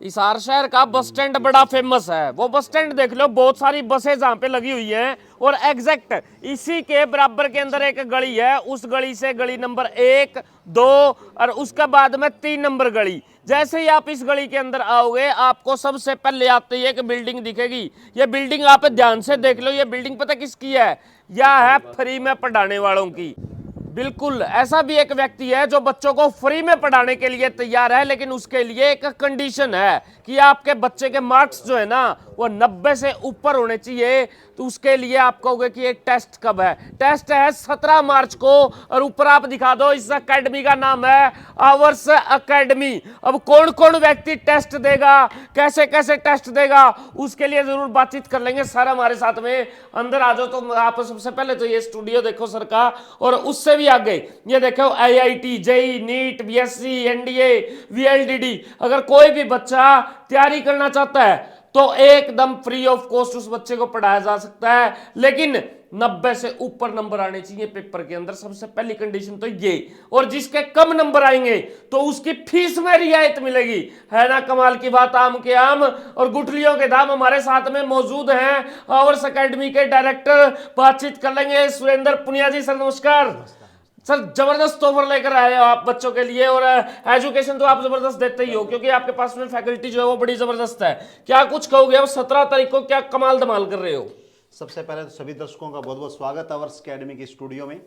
हिसार शहर का bus stand बड़ा फेमस है। वो बस स्टैंड देख लो, बहुत सारी बसें जहाँ पे लगी हुई हैं और एग्जैक्ट इसी के बराबर के अंदर एक गली है। उस गली से गली नंबर 1, 2 और उसके बाद में 3 नंबर गली। जैसे ही आप इस गली के अंदर आओगे, आपको सबसे पहले आते ही एक बिल्डिंग दिखेगी। ये बिल्डिंग आप ध्यान से देख लो। ये बिल्डिंग पता किसकी है? यह है फ्री में पढ़ाने वालों की। बिल्कुल ऐसा भी एक व्यक्ति है जो बच्चों को फ्री में पढ़ाने के लिए तैयार है, लेकिन उसके लिए एक कंडीशन है कि आपके बच्चे के मार्क्स जो है ना वो 90 से ऊपर होने चाहिए। तो उसके लिए आप कहोगे कि ये टेस्ट कब है? टेस्ट है 17 मार्च को। और ऊपर आप दिखा दो, इस अकेडमी का नाम है आवर्स अकेडमी। अब कौन कौन व्यक्ति टेस्ट देगा, कैसे कैसे टेस्ट देगा, उसके लिए जरूर बातचीत कर लेंगे सर हमारे साथ में। अंदर आ जाओ। तो आप सबसे पहले तो ये स्टूडियो देखो सर का, और उससे भी आगे ये देखो IIT, JEE, NEET, BSc, NDA, VLDD. अगर कोई भी बच्चा तैयारी करना चाहता है तो एकदम फ्री ऑफ कॉस्ट उस बच्चे को पढ़ाया जा सकता है, लेकिन 90 से ऊपर नंबर आने चाहिए पेपर के अंदर। सबसे पहली कंडीशन तो ये। और जिसके कम नंबर आएंगे तो उसकी फीस में रियायत मिलेगी। है ना कमाल की बात? आम के आम और गुठलियों के दाम। हमारे साथ में मौजूद हैं आवर्स अकेडमी के डायरेक्टर। बातचीत कर लेंगे सुरेंद्र पुनिया जी। सर नमस्कार। सर जबरदस्त ऑफर लेकर आए हो आप बच्चों के लिए, और एजुकेशन तो आप जबरदस्त देते ही हो क्योंकि आपके पास में फैकल्टी जो है वो बड़ी जबरदस्त है। क्या कुछ कहोगे? अब 17 तारीख को क्या कमाल धमाल कर रहे हो? सबसे पहले तो सभी दर्शकों का बहुत बहुत स्वागत है आवर्स अकेडमी के स्टूडियो में।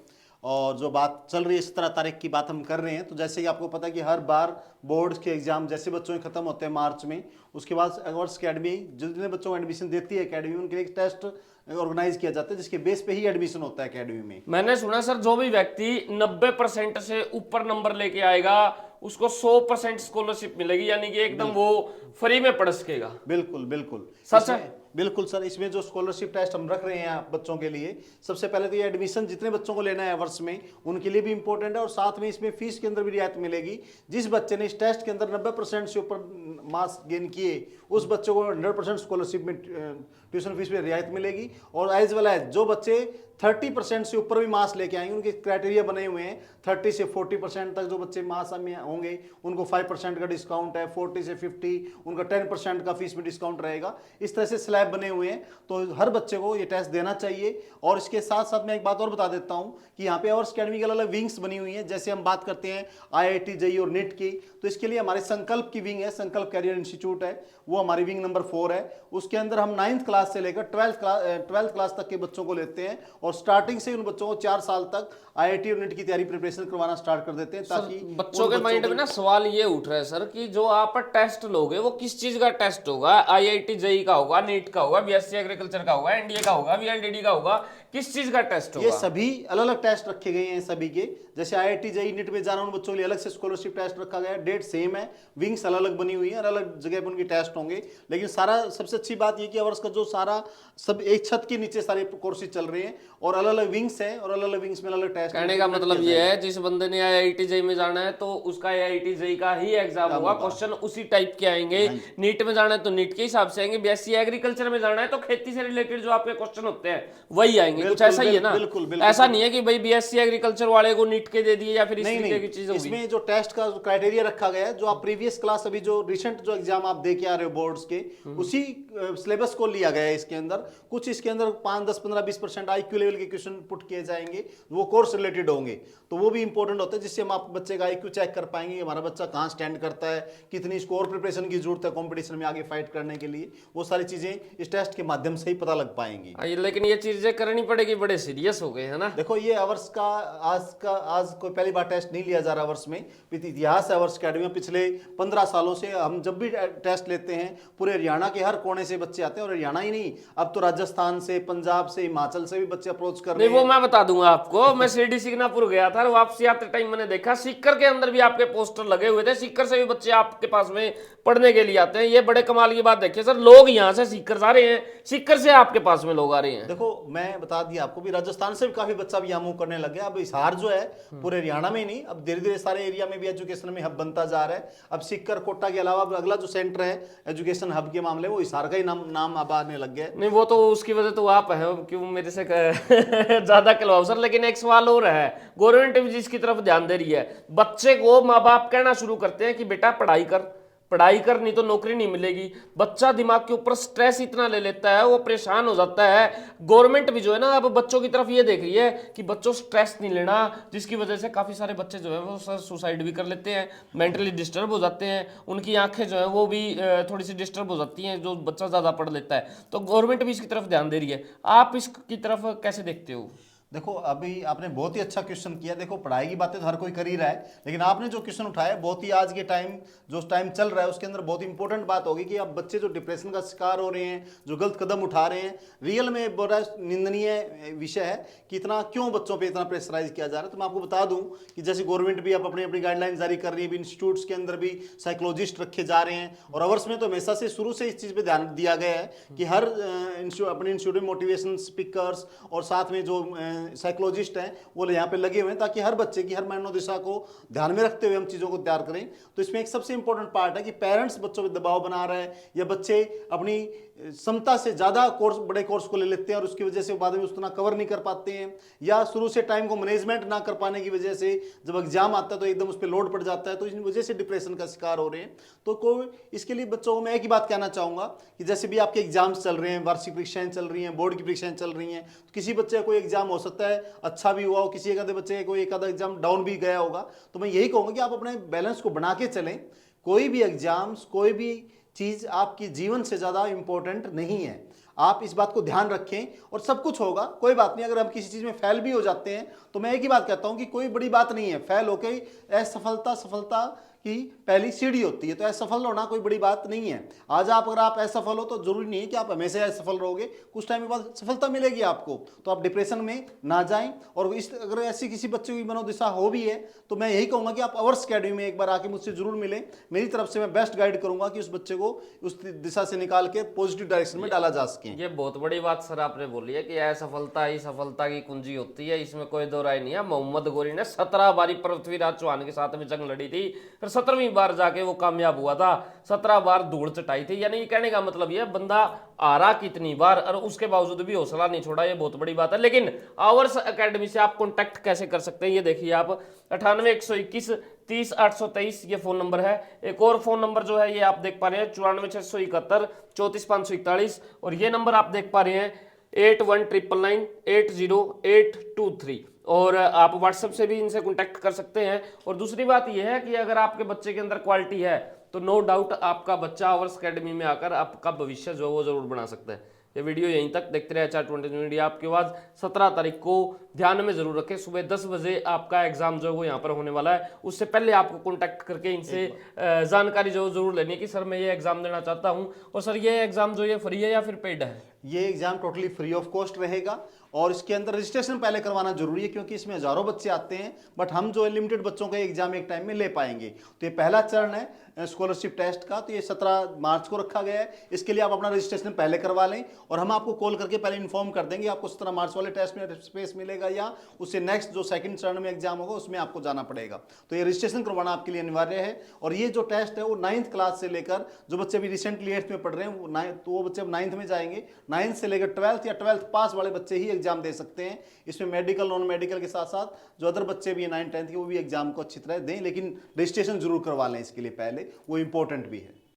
और जो बात चल रही है 17 तारीख की बात हम कर रहे हैं, तो जैसे कि आपको पता है कि हर बार बोर्ड्स के एग्जाम जैसे बच्चों के खत्म होते हैं मार्च में, उसके बाद आवर्स अकेडमी जितने बच्चों को एडमिशन देती है अकेडमी, उनके लिए एक टेस्ट ऑर्गेनाइज किया जाता है जिसके बेस पे ही एडमिशन होता है अकेडमी में। मैंने सुना सर, जो भी व्यक्ति 90% से ऊपर नंबर लेके आएगा उसको 100% स्कॉलरशिप मिलेगी, यानी कि एकदम वो फ्री में पढ़ सकेगा। बिल्कुल बिल्कुल सच है? बिल्कुल सर। इसमें जो स्कॉलरशिप टेस्ट हम रख रहे हैं बच्चों के लिए, सबसे पहले तो ये एडमिशन जितने बच्चों को लेना है वर्ष में उनके लिए भी इंपॉर्टेंट है, और साथ में इसमें फीस के अंदर भी रियायत मिलेगी। जिस बच्चे ने इस टेस्ट के अंदर 90% से ऊपर मार्क्स गेन किए उस बच्चे को 100% स्कॉलरशिप में ट्यूशन फीस में रियायत मिलेगी। और एज वेल एज जो बच्चे 30% से ऊपर भी मार्क्स लेके आएंगे, उनके क्राइटेरिया बने हुए हैं। 30 से 40% तक जो बच्चे मार्क्स में होंगे उनको 5% का डिस्काउंट है। 40 से 50 उनका 10% का फीस में डिस्काउंट रहेगा। इस तरह से स्लैब बने हुए हैं, तो हर बच्चे को ये टेस्ट देना चाहिए। और इसके साथ साथ मैं एक बात और बता देता हूं कि यहाँ पे आवर्स अकेडमी के अलग अलग विंग्स बनी हुई हैं। जैसे हम बात करते हैं आईआईटी, जेईई और नीट की, तो इसके लिए हमारे संकल्प की विंग है, संकल्प कैरियर इंस्टीट्यूट है, वो हमारी विंग नंबर 4 है। उसके अंदर हम 9th क्लास से लेकर 12th क्लास तक के बच्चों को लेते हैं, और स्टार्टिंग से उन बच्चों को 4 साल तक आईआईटी और नीट की तैयारी प्रिपरेशन करवाना स्टार्ट कर देते हैं, ताकि बच्चों के माइंड में ना सवाल ये उठ रहा है सर कि जो आप टेस्ट लोगे वो किस चीज का टेस्ट होगा? आईआईटी, जेईई का होगा, नीट का होगा, बीएससी एग्रीकल्चर का होगा, एनडीए का होगा, वीएलडीडी का होगा, किस चीज का टेस्ट होगा? ये सभी अलग अलग टेस्ट रखे गए हैं सभी के। जैसे आईआईटी, जेईई, नीट में जाना उन बच्चों के लिए अलग से स्कॉलरशिप टेस्ट रखा गया है। डेट सेम है, विंग्स अलग अलग बनी हुई है, अलग अलग जगह पर उनके टेस्ट होंगे। लेकिन सारा सबसे अच्छी बात ये कि आवर्स का जो सारा सब एक छत के नीचे सारे कोर्सेज चल रहे हैं, और अलग अलग विंग्स हैं, और अलग अलग विंग्स में अलग अलग टेस्ट। कहने का मतलब ये है, जिस बंदे ने आईआईटी, जेईई में जाना है तो उसका आईआईटी, जेईई का ही एग्जाम होगा, क्वेश्चन उसी टाइप के आएंगे। नीट में जाना है तो नीट के हिसाब से आएंगे, बीएससी एग्रीकल्चर में जाना है तो खेती से रिलेटेड जो आपके क्वेश्चन होते हैं वही आएंगे। कुछ ऐसा ही है ना? बिल्कुल बिल्कुल। ऐसा नहीं है कि भाई बीएससी एग्रीकल्चर वाले को नीट के दे दिए या फिर इस तरीके की चीज होगी। इसमें जो टेस्ट का क्राइटेरिया रखा गया है, जो आप प्रीवियस क्लास अभी जो रिसेंट जो एग्जाम आप दे के आ रहे हो बोर्ड्स के, उसी सिलेबस को लिया गया है। इसके अंदर कुछ इसके अंदर 5, 10, 15, 20% आईक्यू लेवल के क्वेश्चन पुट किए जाएंगे, वो कोर्स रिलेटेड होंगे, तो वो भी इंपॉर्टेंट होता है, जिससे हम आप बच्चे का आईक्यू चेक कर पाएंगे, हमारा बच्चा कहाँ स्टैंड करता है, कितनी स्कोर प्रिपरेशन की जरूरत है कंपटीशन में आगे फाइट करने के लिए। वो सारी चीजें इस टेस्ट के माध्यम से ही पता लग पाएंगी। लेकिन ये चीजें करनी पड़ेगी, बड़े सीरियस हो गए है ना? देखो ये आवर्स का आज कोई पहली बार टेस्ट नहीं लिया जा रहा आवर्स में। इतिहास है आवर्स अकेडमी में, पिछले 15 सालों से हम जब भी टेस्ट लेते हैं पूरे हरियाणा के हर कोने से बच्चे आते हैं, और हरियाणा ही नहीं, अब तो राजस्थान से, पंजाब से, हिमाचल से भी बच्चे अप्रोच कर रहे हैं। नहीं, वो मैं बता दूंगा आपको। मैं शिरडी सिग्नापुर गया था, वापसी आते टाइम मैंने देखा सीकर के अंदर भी आपके पोस्टर लगे हुए थे। सीकर से भी बच्चे आपके पास में पढ़ने के लिए आते हैं। ये बड़े कमाल की बात देखिए सर, लोग यहाँ से सीकर जा रहे हैं, सीकर से आपके पास में लोग आ रहे हैं। देखो मैं बता दिया आपको भी, राजस्थान से भी काफी बच्चा भी यहाँ मूव करने लग गया। अब हिसार जो है पूरे हरियाणा में ही नहीं, अब धीरे धीरे सारे एरिया में भी एजुकेशन में हब बनता जा रहा है। अब सीकर, कोटा के अलावा अगला जो सेंटर है एजुकेशन हब के मामले, वो हिसार का ही नाम अब आने लग गया। नहीं, वो तो उसकी वजह तो आप है, क्यों मेरे से ज्यादा कहलवाओ सर। लेकिन एक सवाल और है, गवर्नमेंट भी जिसकी तरफ ध्यान दे रही है, बच्चे को माँ बाप कहना शुरू करते हैं कि बेटा पढ़ाई कर, पढ़ाई करनी तो नौकरी नहीं मिलेगी। बच्चा दिमाग के ऊपर स्ट्रेस इतना ले लेता है, वो परेशान हो जाता है। गवर्नमेंट भी जो है ना अब बच्चों की तरफ ये देख रही है कि बच्चों स्ट्रेस नहीं लेना, जिसकी वजह से काफी सारे बच्चे जो है वो सुसाइड भी कर लेते हैं, मेंटली डिस्टर्ब हो जाते हैं, उनकी आंखें जो है वो भी थोड़ी सी डिस्टर्ब हो जाती हैं जो बच्चा ज्यादा पढ़ लेता है। तो गवर्नमेंट भी इसकी तरफ ध्यान दे रही है। आप इसकी तरफ कैसे देखते हो? देखो, अभी आपने बहुत ही अच्छा क्वेश्चन किया। देखो, पढ़ाई की बातें तो हर कोई कर ही रहा है, लेकिन आपने जो क्वेश्चन उठाया बहुत ही आज के टाइम, जो टाइम चल रहा है उसके अंदर बहुत इंपॉर्टेंट बात होगी कि अब बच्चे जो डिप्रेशन का शिकार हो रहे हैं, जो गलत कदम उठा रहे हैं, रियल में बड़ा निंदनीय विषय है कि इतना क्यों बच्चों पे इतना प्रेशराइज किया जा रहा है। तो मैं आपको बता दूं कि जैसे गवर्नमेंट भी अब अपनी अपनी गाइडलाइन जारी कर रही है, इंस्टीट्यूट्स के अंदर भी साइकोलॉजिस्ट रखे जा रहे हैं, और अवर्स में तो हमेशा से शुरू से इस चीज़ पे ध्यान दिया गया है कि हर अपने इंस्टीट्यूट में मोटिवेशन स्पीकर्स और साथ में जो साइकोलॉजिस्ट हैं वो यहाँ पे लगे हुए हैं, ताकि हर बच्चे की हर मनोदशा को ध्यान में रखते हुए हम चीज़ों को तैयार करें। तो इसमें एक सबसे इंपॉर्टेंट पार्ट है कि पेरेंट्स बच्चों पे दबाव बना रहे हैं, या बच्चे अपनी क्षमता से ज़्यादा बड़े कोर्स को ले लेते हैं और उसकी वजह से बाद में उतना कवर नहीं कर पाते हैं, या शुरू से टाइम को मैनेजमेंट ना कर पाने की वजह से जब एग्जाम आता है तो एकदम उस पर लोड पड़ जाता है, तो इस वजह से डिप्रेशन का शिकार हो रहे हैं। तो कोई इसके लिए बच्चों को मैं एक ही बात कहना चाहूँगा कि जैसे भी आपके एग्जाम्स चल रहे हैं, वार्षिक परीक्षाएं चल रही हैं, बोर्ड की परीक्षाएं चल रही हैं, तो किसी बच्चे का कोई एग्जाम हो सकता है अच्छा भी हुआ हो, किसी एक आधे बच्चे का कोई एक आधा एग्जाम डाउन भी गया होगा। तो मैं यही कहूँगा कि आप अपने बैलेंस को बना के चलें। कोई भी एग्जाम्स, कोई भी चीज़ आपकी जीवन से ज़्यादा इंपॉर्टेंट नहीं है। आप इस बात को ध्यान रखें और सब कुछ होगा, कोई बात नहीं। अगर हम किसी चीज़ में फेल भी हो जाते हैं तो मैं एक ही बात कहता हूं कि कोई बड़ी बात नहीं है। फेल होकर असफलता सफलता की पहली सीढ़ी होती है, तो असफल होना कोई बड़ी बात नहीं है। आज अगर आप असफल हो तो जरूरी नहीं है कि आप हमेशा असफल रहोगे, कुछ टाइम के बाद सफलता मिलेगी आपको। तो आप डिप्रेशन में ना जाएं। और अगर ऐसी किसी बच्चे की मनोदशा हो भी है तो मैं यही कहूँगा कि आप अवर्स अकेडमी में एक बार आके मुझसे जरूर मिलें। मेरी तरफ से मैं बेस्ट गाइड करूंगा कि उस बच्चे को उस दिशा से निकाल के पॉजिटिव डायरेक्शन में डाला जा सके। ये बहुत बड़ी बात सर आपने बोली है कि असफलता ही सफलता की कुंजी होती है, इसमें कोई दो राय नहीं है। मोहम्मद गौरी ने 17 बारी पृथ्वीराज चौहान के साथ में जंग लड़ी थी, फिर 17वीं बार जाके वो कामयाब हुआ था। 17 बार धूल चटाई थी। यानी कहने का मतलब ये बंदा हारा कितनी बार और उसके बावजूद भी हौसला नहीं छोड़ा, ये बहुत बड़ी बात है। लेकिन आवर्स एकेडमी से आप कांटेक्ट कैसे कर सकते हैं, ये देखिए आप 98 121 30 823 ये फोन नंबर है। एक और फोन नंबर जो है ये आप देख पा रहे हैं 94 671 34 541, और ये नंबर आप देख पा रहे हैं 8199 80823। और आप व्हाट्सएप से भी इनसे कांटेक्ट कर सकते हैं। और दूसरी बात यह है कि अगर आपके बच्चे के अंदर क्वालिटी है तो नो डाउट आपका बच्चा आवर्स एकेडमी में आकर आपका भविष्य जो है वो जरूर बना सकता है। ये वीडियो यहीं तक देखते रहे HR20 मीडिया। आपके बाद 17 तारीख को ध्यान में जरूर रखें, सुबह 10 बजे आपका एग्जाम जो है वो यहाँ पर होने वाला है। उससे पहले आपको कांटेक्ट करके इनसे जानकारी जो जरूर लेनी है कि सर मैं ये एग्जाम देना चाहता हूँ। और सर ये एग्जाम जो ये फ्री है या फिर पेड है? ये exam totally free of cost रहेगा, और इसके अंदर रजिस्ट्रेशन पहले करवाना जरूरी है क्योंकि इसमें हजारों बच्चे आते हैं, बट हम जो लिमिटेड बच्चों का एग्जाम एक टाइम में ले पाएंगे। तो ये पहला चरण है स्कॉलरशिप टेस्ट का, तो ये 17 मार्च को रखा गया है। इसके लिए आप अपना रजिस्ट्रेशन पहले करवा लें और हम आपको कॉल करके पहले इन्फॉर्म कर देंगे आपको 17 मार्च वाले टेस्ट में स्पेस मिलेगा या उससे नेक्स्ट जो सेकंड चरण में एग्जाम होगा उसमें आपको जाना पड़ेगा। तो ये रजिस्ट्रेशन करवाना आपके लिए अनिवार्य है। और ये जो टेस्ट है वो 9th क्लास से लेकर, जो बच्चे अभी रिसेंटली 8th में पढ़ रहे हैं तो वो बच्चे अब 9th में जाएंगे, 9th से लेकर 12th या 12th पास वाले बच्चे ही एग्जाम दे सकते हैं। इसमें मेडिकल नॉन मेडिकल के साथ साथ जो अदर बच्चे भी हैं 9th 10th के, वो भी एग्जाम को अच्छी तरह दें, लेकिन रजिस्ट्रेशन जरूर करवा लें इसके लिए पहले, वो इंपॉर्टेंट भी है।